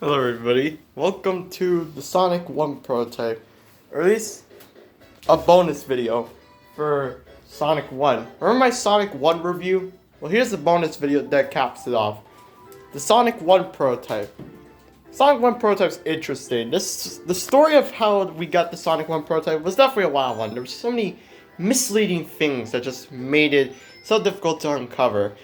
Hello everybody, welcome to the Sonic 1 prototype, or at least a bonus video for Sonic 1. Remember my Sonic 1 review? Well, here's the bonus video that caps it off. The Sonic 1 prototype. Sonic 1 prototype's interesting. The story of how we got the Sonic 1 prototype was definitely a wild one. There were so many misleading things that just made it so difficult to uncover.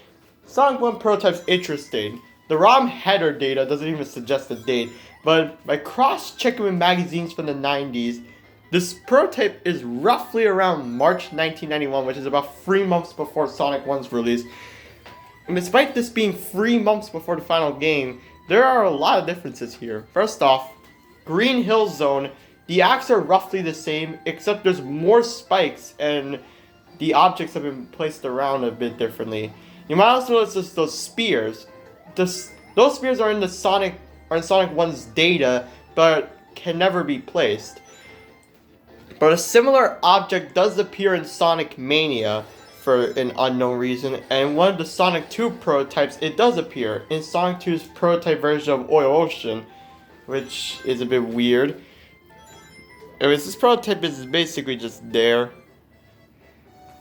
Sonic 1 prototype's interesting. The ROM header data doesn't even suggest the date, but by cross-checking with magazines from the 90s, this prototype is roughly around March 1991, which is about 3 months before Sonic 1's release. And despite this being 3 months before the final game, there are a lot of differences here. First off, Green Hill Zone, the acts are roughly the same, except there's more spikes and the objects have been placed around a bit differently. You might also notice those spears. Those spears are in Sonic 1's data, but can never be placed. But a similar object does appear in Sonic Mania for an unknown reason, and in one of the Sonic 2 prototypes, it does appear in Sonic 2's prototype version of Oil Ocean, which is a bit weird. Anyways, this prototype is basically just there.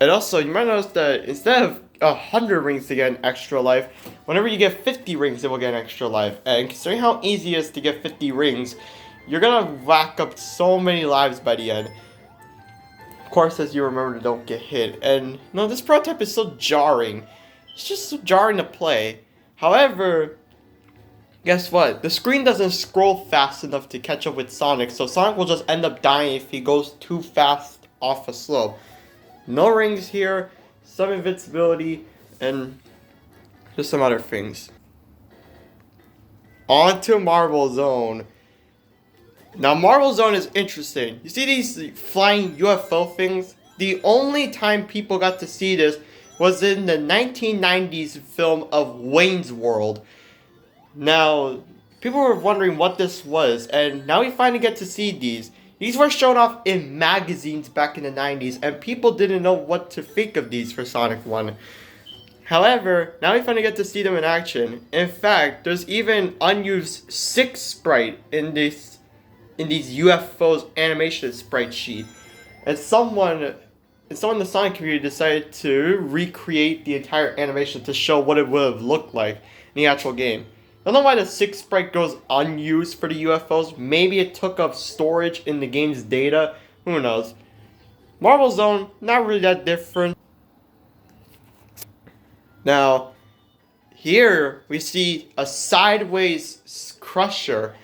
And also, you might notice that instead of 100 rings to get an extra life, whenever you get 50 rings, it will get an extra life. And considering how easy it is to get 50 rings, you're gonna rack up so many lives by the end. Of course, as you remember to don't get hit. And no, this prototype is so jarring. It's just so jarring to play. However, guess what? The screen doesn't scroll fast enough to catch up with Sonic, so Sonic will just end up dying if he goes too fast off a slope. No rings here, some invincibility, and just some other things. On to Marble Zone. Now, Marble Zone is interesting. You see these flying UFO things? The only time people got to see this was in the 1990s film of Wayne's World. Now, people were wondering what this was, and now we finally get to see these. These were shown off in magazines back in the 90s, and people didn't know what to think of these for Sonic 1. However, now we finally get to see them in action. In fact, there's even unused 6 sprite in these UFOs animation sprite sheet. And someone in the Sonic community decided to recreate the entire animation to show what it would have looked like in the actual game. I don't know why the 6 sprite goes unused for the UFOs. Maybe it took up storage in the game's data. Who knows? Marble Zone, not really that different. Now, here we see a Sideways Crusher.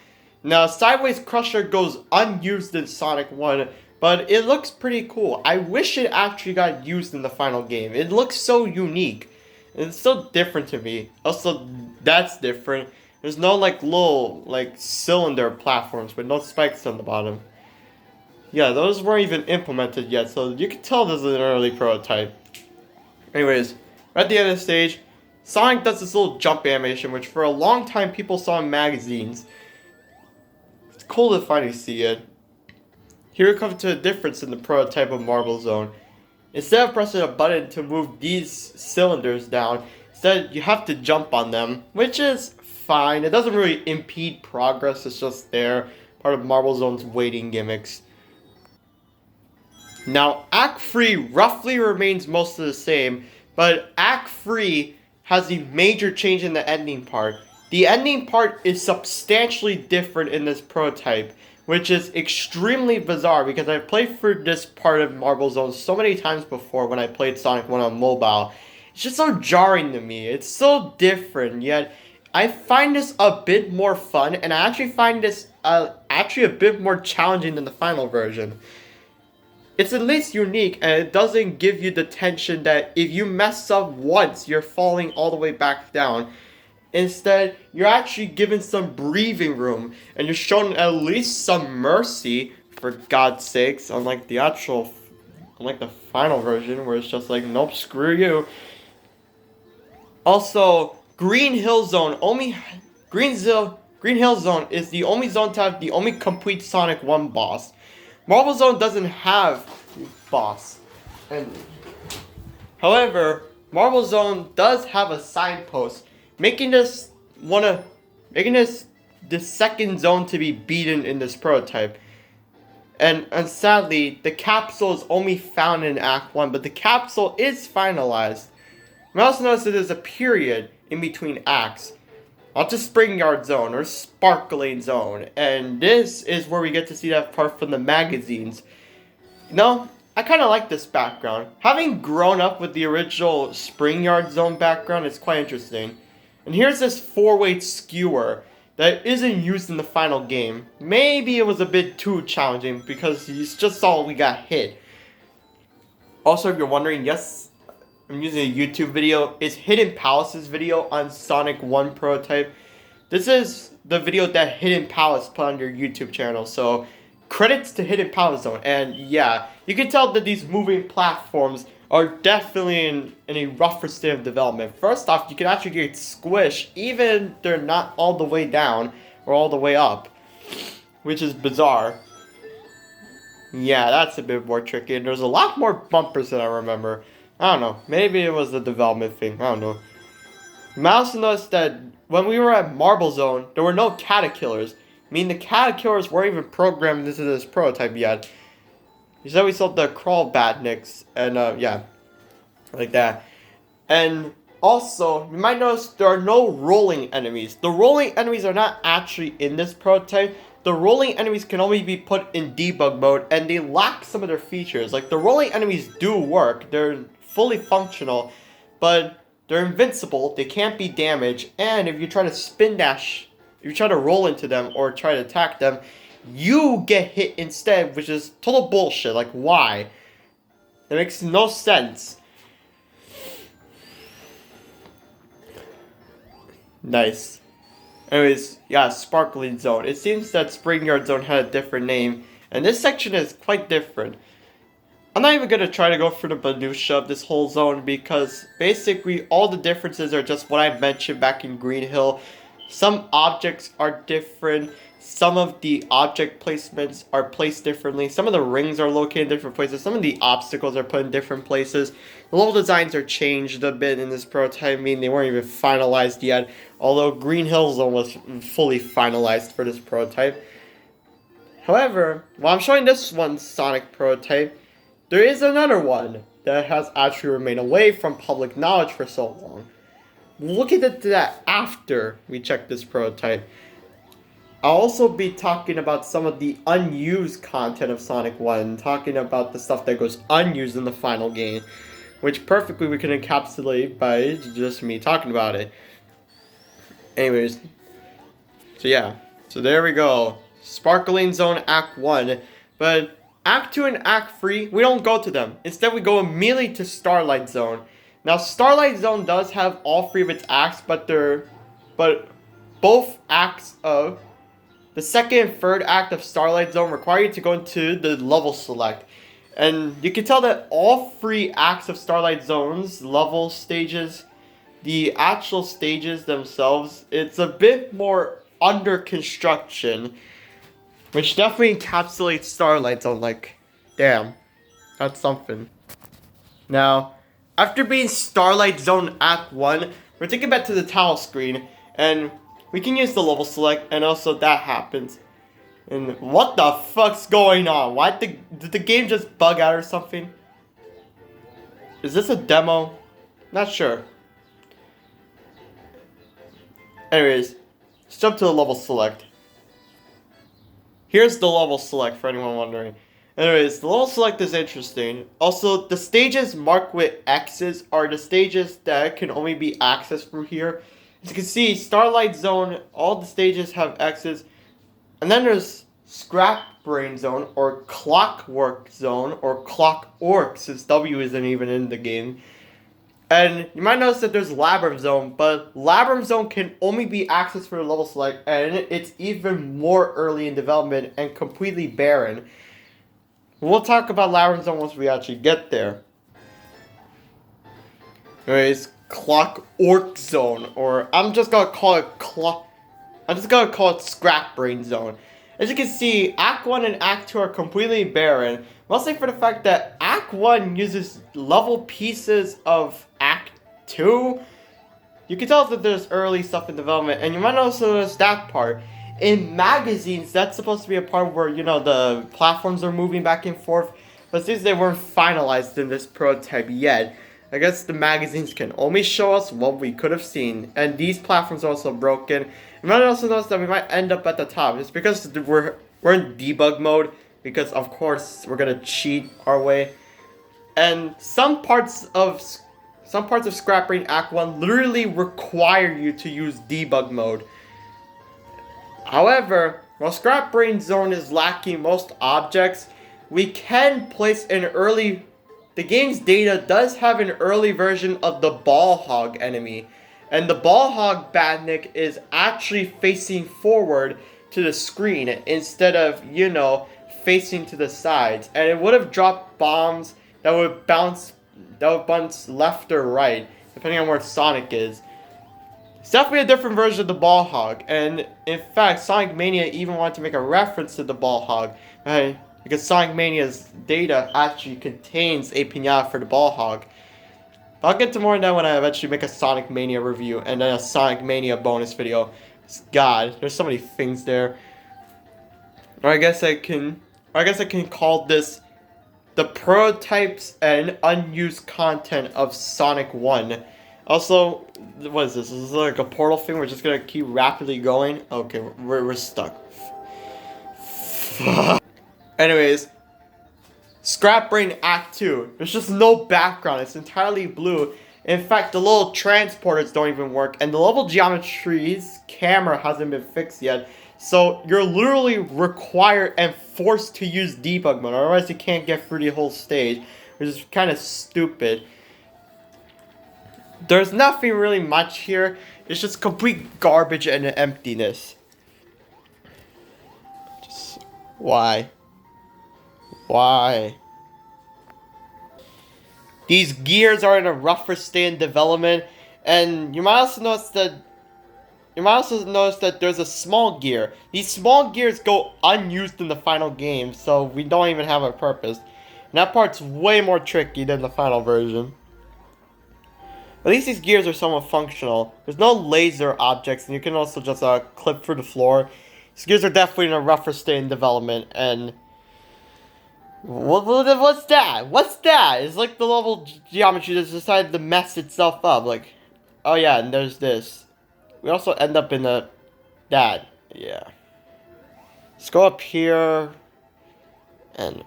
Now, Sideways Crusher goes unused in Sonic 1, but it looks pretty cool. I wish it actually got used in the final game. It looks so unique. It's so different to me. Also, that's different. There's no little cylinder platforms with no spikes on the bottom. Yeah, those weren't even implemented yet, so you can tell this is an early prototype. Anyways, right at the end of the stage, Sonic does this little jump animation, which for a long time people saw in magazines. It's cool to finally see it. Here we come to a difference in the prototype of Marble Zone. Instead of pressing a button to move these cylinders down, instead you have to jump on them, which is fine. It doesn't really impede progress, it's just there, part of Marble Zone's waiting gimmicks. Now, Act 3 roughly remains most of the same, but Act 3 has a major change in the ending part. The ending part is substantially different in this prototype, which is extremely bizarre because I've played through this part of Marble Zone so many times before when I played Sonic 1 on mobile. It's just so jarring to me. It's so different, yet I find this a bit more fun, and I actually find this actually a bit more challenging than the final version. It's at least unique, and it doesn't give you the tension that if you mess up once, you're falling all the way back down. Instead, you're actually given some breathing room, and you're shown at least some mercy, for God's sakes, unlike the final version, where it's just like, nope, screw you. Also, Green Hill Zone is the only zone to have the only complete Sonic 1 boss. Marble Zone doesn't have boss. However, Marble Zone does have a signpost, making this the second zone to be beaten in this prototype. And sadly, the capsule is only found in Act 1, but the capsule is finalized. We also notice that there's a period in between acts. Not the Spring Yard Zone or Sparkling Zone. And this is where we get to see that part from the magazines. You know, I kind of like this background. Having grown up with the original Spring Yard Zone background, it's quite interesting. And here's this 4-way skewer that isn't used in the final game. Maybe it was a bit too challenging because you just saw we got hit. Also, if you're wondering, yes, I'm using a YouTube video. It's Hidden Palace's video on Sonic 1 prototype. This is the video that Hidden Palace put on their YouTube channel. So, credits to Hidden Palace Zone. And yeah, you can tell that these moving platforms are definitely in a rougher state of development. First off, you can actually get squished even if they're not all the way down or all the way up, which is bizarre. Yeah, that's a bit more tricky. And there's a lot more bumpers than I remember. I don't know. Maybe it was a development thing. I don't know. You might also notice that when we were at Marble Zone, there were no Caterkillers. I mean, the Caterkillers weren't even programmed into this prototype yet. So we saw the Crawl Badniks, and yeah, like that. And also, you might notice there are no rolling enemies. The rolling enemies are not actually in this prototype. The rolling enemies can only be put in debug mode, and they lack some of their features. Like, the rolling enemies do work. They're fully functional, but they're invincible. They can't be damaged, and if you try to spin dash, if you try to roll into them or try to attack them, you get hit instead, which is total bullshit. Like, why? That makes no sense. Nice. Anyways, yeah, Sparkling Zone. It seems that Spring Yard Zone had a different name, and this section is quite different. I'm not even going to try to go through the minutia of this whole zone because basically all the differences are just what I mentioned back in Green Hill. Some objects are different. Some of the object placements are placed differently. Some of the rings are located in different places. Some of the obstacles are put in different places. The level designs are changed a bit in this prototype. I mean, they weren't even finalized yet. Although Green Hill Zone was fully finalized for this prototype. However, while I'm showing this one Sonic prototype, there is another one that has actually remained away from public knowledge for so long. We'll look into that after we check this prototype. I'll also be talking about some of the unused content of Sonic 1, talking about the stuff that goes unused in the final game, which perfectly we can encapsulate by just me talking about it. Anyways, so yeah, so there we go. Sparkling Zone Act 1, but Act 2 and Act 3, we don't go to them. Instead, we go immediately to Starlight Zone. Now, Starlight Zone does have all 3 of its acts, but both acts of the second and third act of Starlight Zone require you to go into the level select. And you can tell that all 3 acts of Starlight Zone's level stages, the actual stages themselves, it's a bit more under construction, which definitely encapsulates Starlight Zone. Like, damn, that's something. Now, after being Starlight Zone Act 1, we're taken back to the tile screen, and we can use the level select, and also that happens. And what the fuck's going on? Why did the game just bug out or something? Is this a demo? Not sure. Anyways, let's jump to the level select. Here's the level select for anyone wondering. Anyways, the level select is interesting. Also, the stages marked with X's are the stages that can only be accessed through here. As you can see, Starlight Zone, all the stages have X's. And then there's Scrap Brain Zone, or Clockwork Zone, or Clockwork, since W isn't even in the game. And you might notice that there's Labyrinth Zone, but Labyrinth Zone can only be accessed through the level select, and it's even more early in development and completely barren. We'll talk about Labyrinth Zone once we actually get there. Anyways, Clockwork Zone, or I'm just gonna call it Scrap Brain Zone. As you can see, Act 1 and Act 2 are completely barren, mostly for the fact that Act 1 uses level pieces of Act 2. You can tell that there's early stuff in development, and you might also notice that part. in magazines, that's supposed to be a part where, you know, the platforms are moving back and forth. But since they weren't finalized in this prototype yet, I guess the magazines can only show us what we could have seen. And these platforms are also broken. You might also notice that we might end up at the top. It's because we're in debug mode. Because, of course, we're going to cheat our way. And some parts of Scrap Brain Act 1 literally require you to use debug mode. However, while Scrap Brain Zone is lacking most objects, we can place an early... The game's data does have an early version of the Ball Hog enemy. And the Ball Hog Badnik is actually facing forward to the screen instead of, you know, facing to the sides. And it would have dropped bombs that would bounce left or right, depending on where Sonic is. It's definitely a different version of the Ball Hog, and in fact, Sonic Mania even wanted to make a reference to the Ball Hog, because Sonic Mania's data actually contains a pinata for the Ball Hog. I'll get to more on that when I eventually make a Sonic Mania review, and then a Sonic Mania bonus video. God, there's so many things there. Or I guess I can call this the prototypes and unused content of Sonic 1. Also, what is this? Is this like a portal thing? We're just gonna keep rapidly going? Okay, we're stuck. Anyways, Scrap Brain Act 2. There's just no background. It's entirely blue. In fact, the little transporters don't even work. And the level geometry's camera hasn't been fixed yet. So you're literally required and forced to use debug mode. Otherwise you can't get through the whole stage. Which is kind of stupid. There's nothing really much here. It's just complete garbage and emptiness. Just why? Why? These gears are in a rougher state in development, and you might also notice that there's a small gear. These small gears go unused in the final game, so we don't even have a purpose. And that part's way more tricky than the final version. At least these gears are somewhat functional. There's no laser objects, and you can also just clip through the floor. These gears are definitely in a rougher state in development, and... What's that? What's that? It's like the level geometry just decided to mess itself up. Like, oh yeah, and there's this. We also end up in that. Yeah. Let's go up here. And...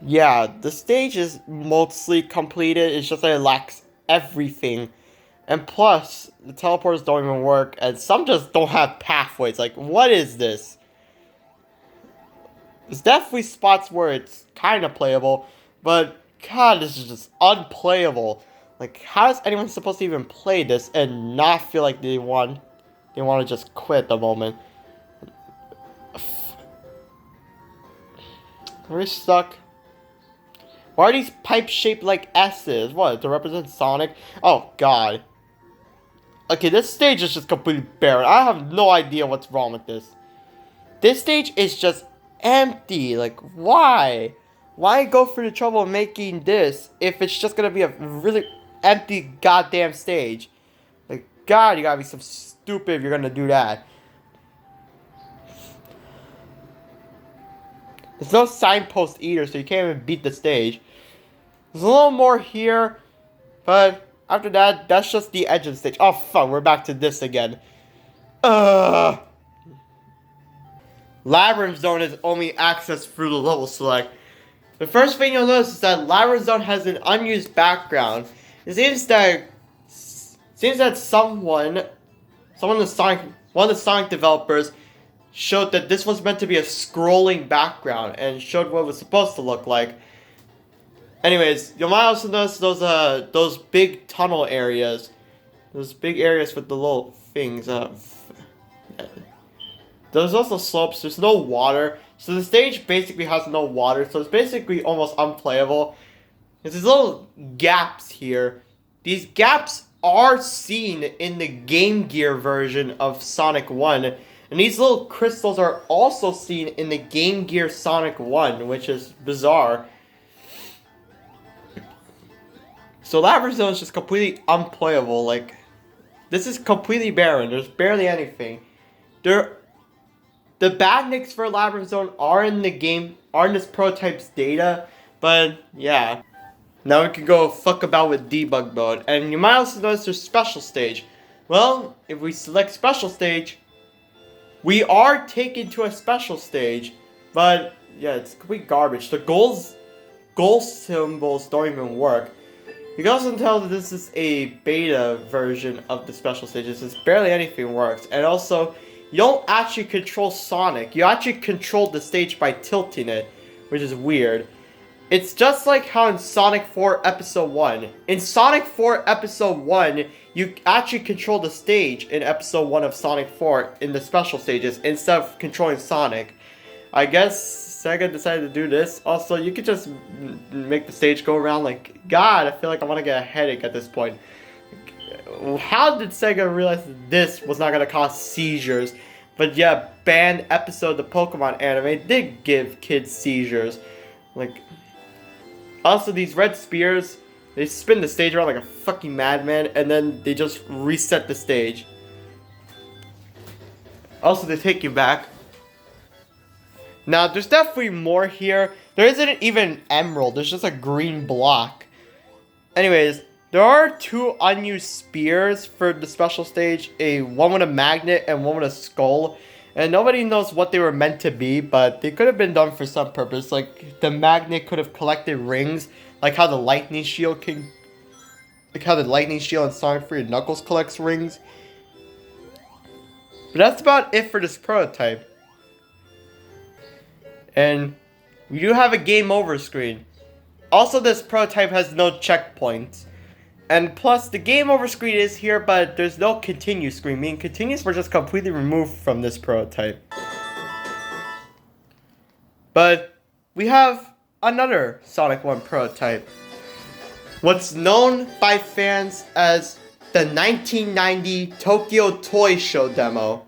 yeah, the stage is mostly completed, it's just that it lacks everything. And plus, the teleporters don't even work, and some just don't have pathways. Like, what is this? There's definitely spots where it's kind of playable, but God, this is just unplayable. Like, how is anyone supposed to even play this and not feel like they want to just quit at the moment? Are we stuck? Why are these pipes shaped like S's? What, to represent Sonic? Oh, God. Okay, this stage is just completely barren. I have no idea what's wrong with this. This stage is just empty. Like, why? Why go through the trouble of making this if it's just gonna be a really empty goddamn stage? Like, God, you gotta be so stupid if you're gonna do that. There's no signpost either, so you can't even beat the stage. There's a little more here, but after that, that's just the edge of the stage. Oh, fuck, we're back to this again. Labyrinth Zone is only accessed through the level select. The first thing you'll notice is that Labyrinth Zone has an unused background. It seems that one of the Sonic developers showed that this was meant to be a scrolling background and showed what it was supposed to look like. Anyways, you might also notice those big tunnel areas. Those big areas with the little things. There's also slopes. There's no water. So the stage basically has no water. So it's basically almost unplayable. There's these little gaps here. These gaps are seen in the Game Gear version of Sonic 1. And these little crystals are also seen in the Game Gear Sonic 1, which is bizarre. So Labyrinth Zone is just completely unplayable. Like, This is completely barren. There's barely anything. The badniks for Labyrinth Zone are in the game, are in this prototype's data, but yeah. Now we can go fuck about with debug mode. And you might also notice there's special stage. Well, if we select special stage, we are taken to a special stage. But yeah, it's complete garbage. The goal symbols don't even work. You can also tell that this is a beta version of the special stages. It's barely anything works. And also, you don't actually control Sonic. You actually control the stage by tilting it, which is weird. It's just like how in Sonic 4 Episode 1. In Sonic 4 Episode 1, you actually control the stage in Episode 1 of Sonic 4 in the special stages instead of controlling Sonic. I guess Sega decided to do this. Also, you could just make the stage go around like, God, I feel like I want to get a headache at this point. How did Sega realize that this was not going to cause seizures? But yeah, banned episode of the Pokemon anime did give kids seizures. Like, also these red spears, they spin the stage around like a fucking madman, and then they just reset the stage. Also, they take you back. Now, there's definitely more here. There isn't even an emerald, there's just a green block. Anyways, there are 2 unused spears for the special stage. One with a magnet and one with a skull. And nobody knows what they were meant to be, but they could have been done for some purpose. Like, the magnet could have collected rings, like how the lightning shield can... Like how the lightning shield in Sonic 3 Knuckles collects rings. But that's about it for this prototype. And we do have a game over screen. Also, this prototype has no checkpoints. And plus, the game over screen is here, but there's no continue screen. Meaning continues were just completely removed from this prototype. But we have another Sonic 1 prototype. What's known by fans as the 1990 Tokyo Toy Show demo.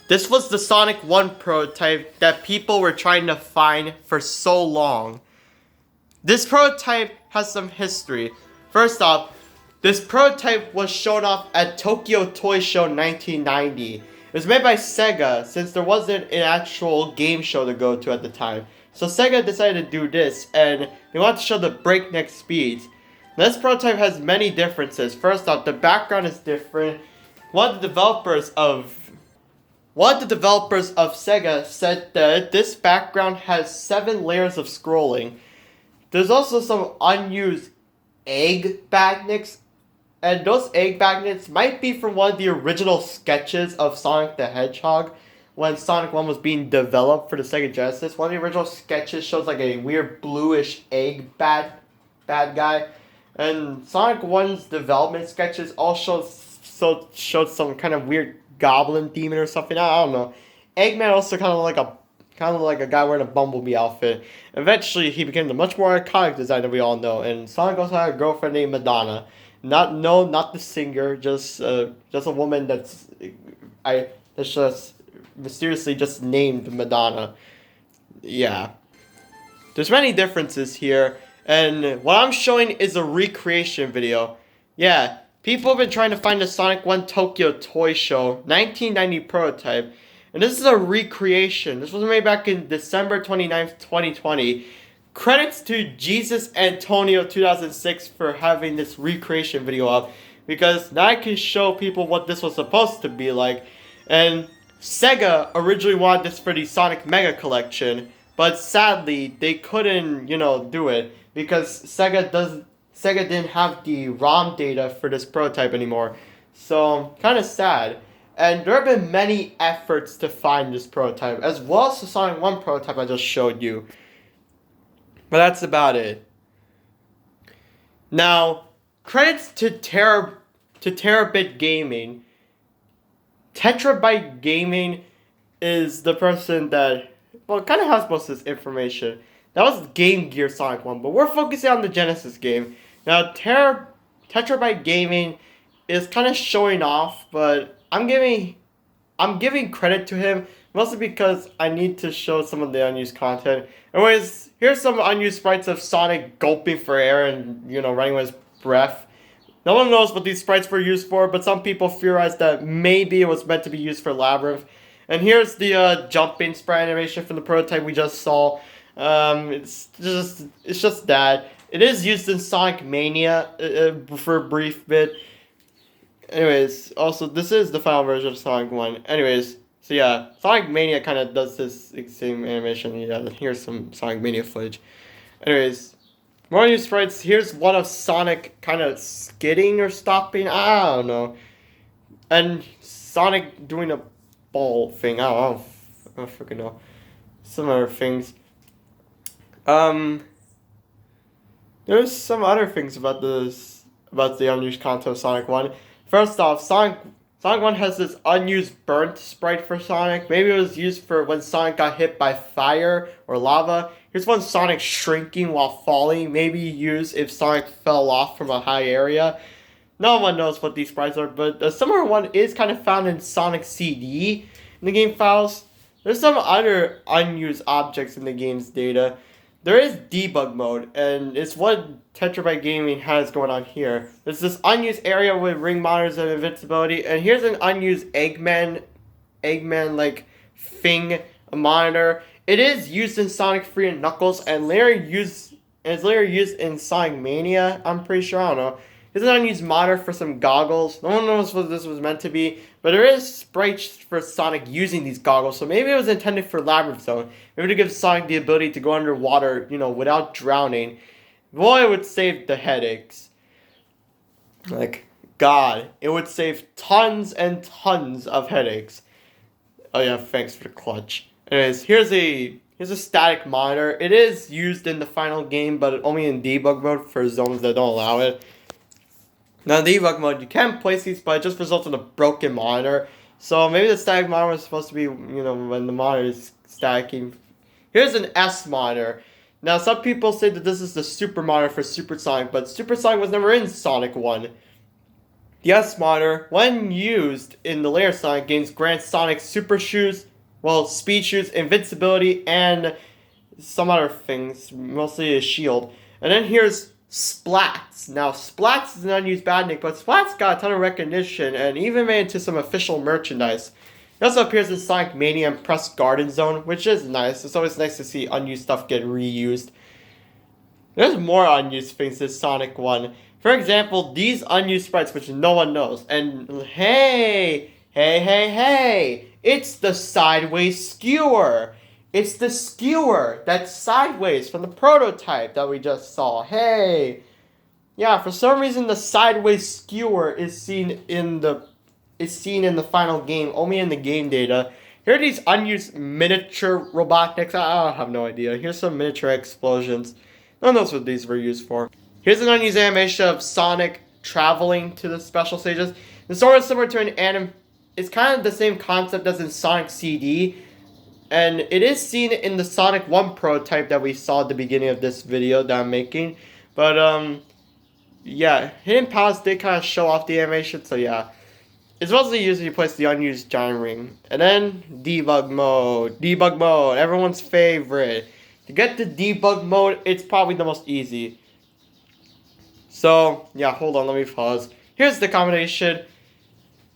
This was the Sonic 1 prototype that people were trying to find for so long. This prototype has some history. First off, this prototype was shown off at Tokyo Toy Show 1990. It was made by Sega since there wasn't an actual game show to go to at the time. So Sega decided to do this, and they wanted to show the breakneck speeds. This prototype has many differences. First off, the background is different. One of the developers of Sega said that this background has 7 layers of scrolling. There's also some unused egg magnets, and those egg magnets might be from one of the original sketches of Sonic the Hedgehog when Sonic 1 was being developed for the Sega Genesis. One of the original sketches shows like a weird bluish egg bad guy, and Sonic 1's development sketches all showed some kind of weird goblin demon or something. I don't know. Eggman also kind of like a guy wearing a Bumblebee outfit. Eventually, he became the much more iconic design that we all know. And Sonic also had a girlfriend named Madonna. Not the singer, just a woman that's just mysteriously just named Madonna. Yeah. There's many differences here, and what I'm showing is a recreation video. Yeah. People have been trying to find the Sonic 1 Tokyo Toy Show 1990 prototype, and this is a recreation. This was made back in December 29th, 2020. Credits to Jesus Antonio 2006 for having this recreation video up, because now I can show people what this was supposed to be like. And Sega originally wanted this for the Sonic Mega Collection, but sadly they couldn't, do it because Sega didn't have the ROM data for this prototype anymore. So, kind of sad. And there have been many efforts to find this prototype, as well as the Sonic 1 prototype I just showed you. But that's about it. Now, credits to Terabit Gaming. Tetrabyte Gaming is the person that, kind of has most of this information. That was Game Gear Sonic 1, but we're focusing on the Genesis game. Now, Tetrabyte Gaming is kind of showing off, but I'm giving credit to him mostly because I need to show some of the unused content. Anyways, here's some unused sprites of Sonic gulping for air and, running with his breath. No one knows what these sprites were used for, but some people theorize that maybe it was meant to be used for Labyrinth. And here's the jumping sprite animation from the prototype we just saw. It's just that. It is used in Sonic Mania for a brief bit. Anyways, also this is the final version of Sonic 1. Anyways, so yeah, Sonic Mania kind of does this same animation. Yeah, here's some Sonic Mania footage. Anyways, more new sprites. Here's one of Sonic kind of skidding or stopping. I don't know. And Sonic doing a ball thing. I don't freaking know. Some other things. There's some other things about the unused content of Sonic 1. First off, Sonic 1 has this unused burnt sprite for Sonic. Maybe it was used for when Sonic got hit by fire or lava. Here's one Sonic shrinking while falling. Maybe used if Sonic fell off from a high area. No one knows what these sprites are, but a similar one is kind of found in Sonic CD in the game files. There's some other unused objects in the game's data. There is debug mode, and it's what Tetrabyte Gaming has going on here. There's this unused area with ring monitors and invincibility, and here's an unused Eggman like thing, a monitor. It is used in Sonic 3 and Knuckles, and it's later used in Sonic Mania. I'm pretty sure. I don't know. Here's an unused monitor for some goggles. No one knows what this was meant to be, but there is sprites for Sonic using these goggles, so maybe it was intended for Labyrinth Zone. Maybe to give Sonic the ability to go underwater, without drowning. Boy, it would save the headaches. Like, God, it would save tons and tons of headaches. Oh yeah, thanks for the clutch. Anyways, here's a static monitor. It is used in the final game, but only in debug mode for zones that don't allow it. Now in debug mode, you can place these, but it just results in a broken monitor. So maybe the static monitor was supposed to be, when the monitor is stacking. Here's an S monitor. Now some people say that this is the super monitor for Super Sonic, but Super Sonic was never in Sonic 1. The S monitor, when used in the later Sonic games, grants Sonic super shoes, speed shoes, invincibility, and some other things, mostly a shield. And then here's Splats. Now, Splats is an unused badnik, but Splats got a ton of recognition and even made it to some official merchandise. It also appears in Sonic Mania and Press Garden Zone, which is nice. It's always nice to see unused stuff get reused. There's more unused things in Sonic 1. For example, these unused sprites, which no one knows. And hey, it's the sideways skewer. It's the skewer that's sideways from the prototype that we just saw. Hey! Yeah, for some reason the sideways skewer is seen in the final game, only in the game data. Here are these unused miniature Robotniks. I have no idea. Here's some miniature explosions. No one knows what these were used for. Here's an unused animation of Sonic traveling to the special stages. It's sort of similar to an anime. It's kind of the same concept as in Sonic CD. And it is seen in the Sonic 1 prototype that we saw at the beginning of this video that I'm making. But, yeah, Hidden Palace did kind of show off the animation, so yeah. It's mostly used when you place the unused giant ring. And then, debug mode. Debug mode, everyone's favorite. To get to debug mode, it's probably the most easy. So, yeah, hold on, let me pause. Here's the combination.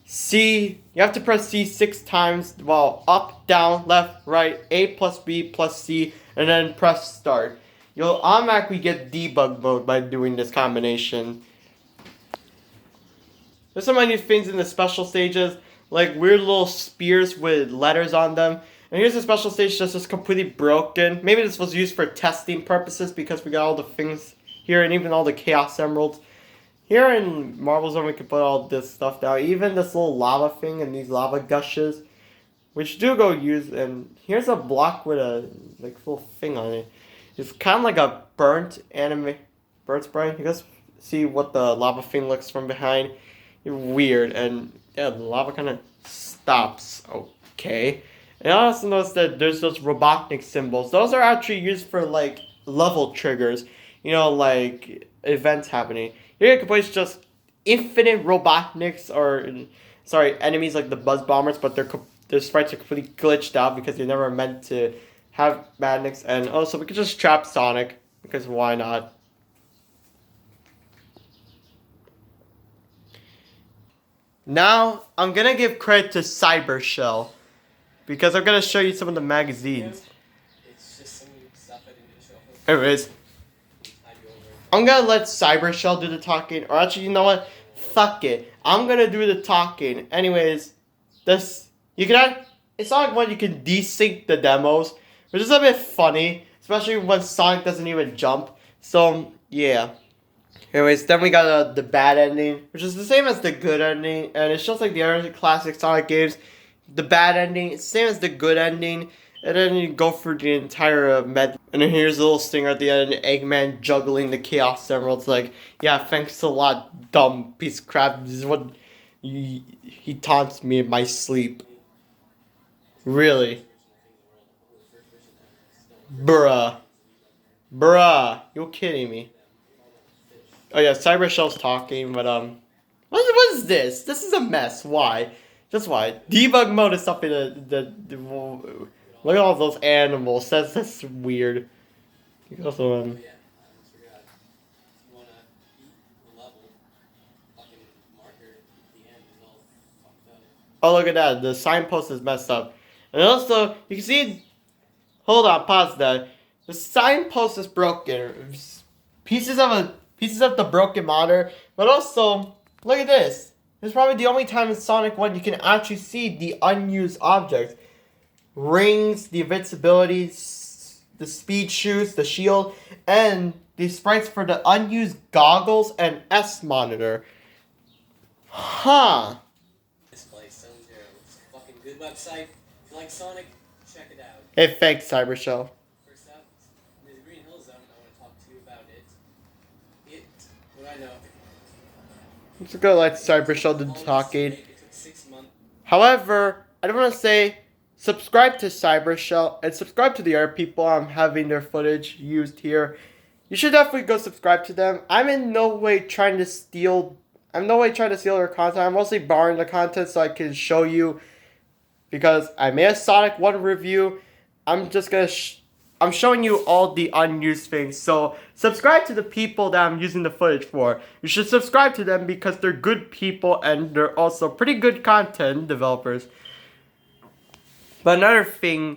C, you have to press C 6 times while up, down, left, right, A plus B plus C, and then press start. You'll automatically get debug mode by doing this combination. There's some unused things in the special stages, like weird little spears with letters on them. And here's a special stage that's just completely broken. Maybe this was used for testing purposes because we got all the things here and even all the Chaos Emeralds. Here in Marble Zone, we can put all this stuff down. Even this little lava thing and these lava gushes, which do go use. And here's a block with a little thing on it. It's kind of like a burnt sprite. You guys see what the lava thing looks from behind? Weird. And yeah, the lava kind of stops. Okay. And I also noticed that there's those Robotnik symbols. Those are actually used for level triggers. Like events happening. Here you can place just infinite Robotniks enemies like the Buzz Bombers, but they're the sprites are completely glitched out because they're never meant to have madness. And also, we could just trap Sonic because why not? Now, I'm gonna give credit to Cybershell because I'm gonna show you some of the magazines. It's just some stuff I didn't show. Anyways, I'm gonna let Cybershell do the talking, or actually, you know what? Fuck it. I'm gonna do the talking. Anyways, it's not like when you can desync the demos, which is a bit funny, especially when Sonic doesn't even jump. So yeah. Anyways, then we got the bad ending, which is the same as the good ending, and it's just like the other classic Sonic games. The bad ending, it's the same as the good ending, and then you go for the entire med. And then here's a little stinger at the end, Eggman juggling the Chaos Emeralds, like, yeah, thanks a lot, dumb piece of crap. This is what he taunts me in my sleep. Really? Bruh. You're kidding me. Oh yeah, Cybershell's talking, but what is this? This is a mess. Why? Just why? Debug mode is something that look at all those animals. That's weird. You can also oh look at that, the signpost is messed up, and also you can see. Hold on, pause that. The signpost is broken. Pieces of the broken monitor, but also look at this. This is probably the only time in Sonic 1 you can actually see the unused objects. Rings, the invincibility, the speed shoes, the shield, and the sprites for the unused goggles and S monitor. Huh. This place, Zone Zero. It's a fucking good website. If you like Sonic, check it out. Hey, thanks, Cybershell. First up, the Green Hill Zone. I want to talk to you about it. What I know. Let's go let Cybershell do the talking. However, I don't want to say subscribe to Cybershell and subscribe to the other people I'm having their footage used here. You should definitely go subscribe to them. I'm in no way trying to steal their content. I'm mostly borrowing the content so I can show you, because I made a Sonic 1 review. I'm showing you all the unused things. So subscribe to the people that I'm using the footage for. You should subscribe to them because they're good people and they're also pretty good content developers. But another thing,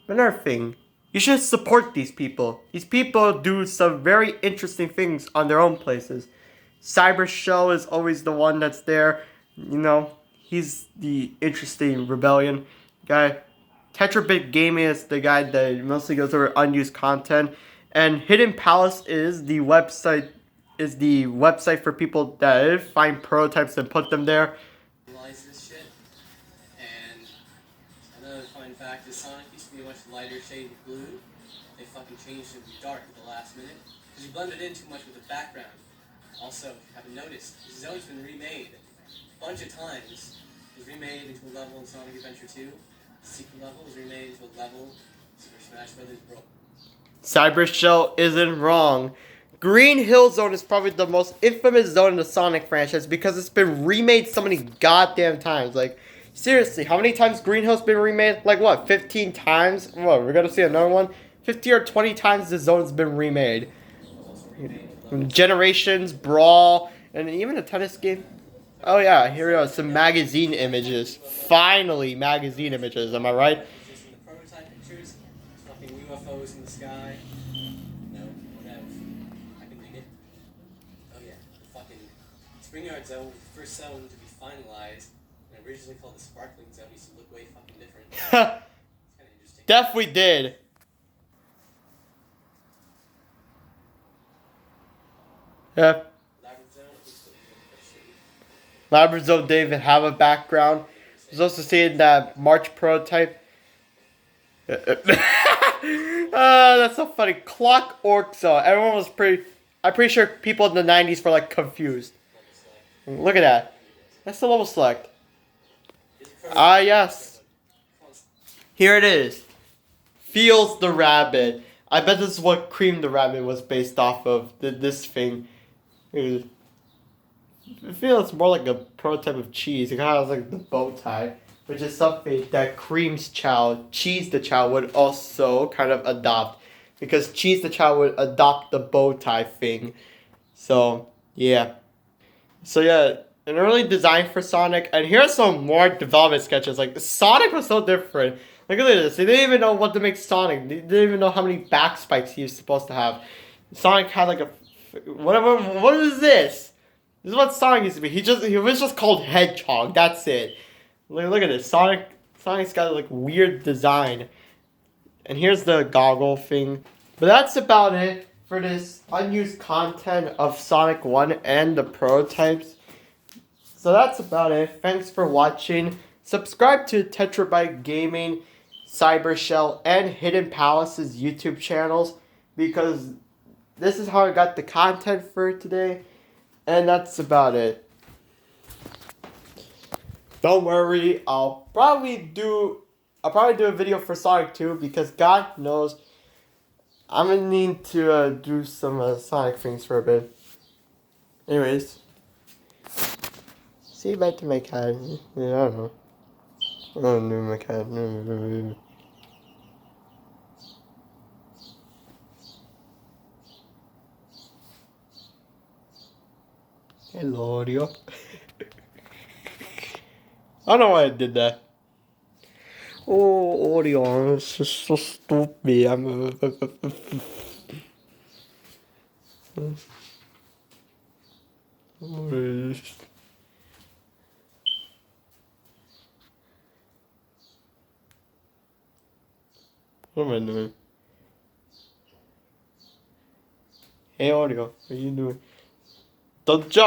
you should support these people. These people do some very interesting things on their own places. Cybershell is always the one that's there. You know, he's the interesting rebellion guy. Tetrabit Gaming is the guy that mostly goes over unused content, and Hidden Palace is the website for people that find prototypes and put them there. Realize this shit, and another fun fact is Sonic used to be a much lighter shade of blue. They fucking changed it to dark at the last minute because you blended in too much with the background. Also, if you haven't noticed, this zone's been remade a bunch of times. It was remade into a level in Sonic Adventure 2. Secret level was remade into a level Super Smash Bros. Bros. Cybershell isn't wrong. Green Hill Zone is probably the most infamous zone in the Sonic franchise because it's been remade so many goddamn times. Like, seriously, how many times Green Hill's been remade? Like, what, 15 times? What, we're gonna see another one? 50 or 20 times the zone's been remade. Generations, Brawl, and even a tennis game. Oh yeah, here we go. Some magazine images. Finally, magazine images. Am I right? Just in the prototype pictures, fucking UFOs in the sky. No, whatever. I can dig it. Oh yeah, the fucking Spring Yard Zone was the first zone to be finalized, and originally called the Sparkling Zone. Used to look way fucking different. It's kind of interesting. Definitely did. Yeah. Labyrinth Zone didn't even have a background. I was also seeing that March prototype. That's so funny. Clock Orc Zone. Everyone was I'm pretty sure people in the 90s were like confused. Look at that. That's the level select. Ah, yes. Here it is. Feels the Rabbit. I bet this is what Cream the Rabbit was based off of. This thing. I feel it's more like a prototype of cheese. It kind of has like the bow tie. which is something that Cream's child, Cheese the child, would also kind of adopt. Because Cheese the child would adopt the bow tie thing. So, yeah. So, yeah, an early design for Sonic. And here's some more development sketches. Like, Sonic was so different. Look at this. They didn't even know what to make Sonic. They didn't even know how many back spikes he was supposed to have. Sonic had like a... Whatever. What is this? This is what Sonic used to be. He was just called Hedgehog. That's it. Look at this. Sonic's got like weird design. And here's the goggle thing. But that's about it for this unused content of Sonic 1 and the prototypes. So that's about it. Thanks for watching. Subscribe to Tetrabyte Gaming, Cybershell, and Hidden Palace's YouTube channels because this is how I got the content for today. And that's about it. Don't worry, I'll probably do a video for Sonic 2 because God knows I'm gonna need to do some Sonic things for a bit. Anyways, see you back to my cat. Yeah, I don't know. Oh no, my cat. No. Hello, Oreo. I don't know why I did that. Oh, Oreo, it's just so stupid. What am I doing? Hey, Oreo, what are you doing? Don't jump!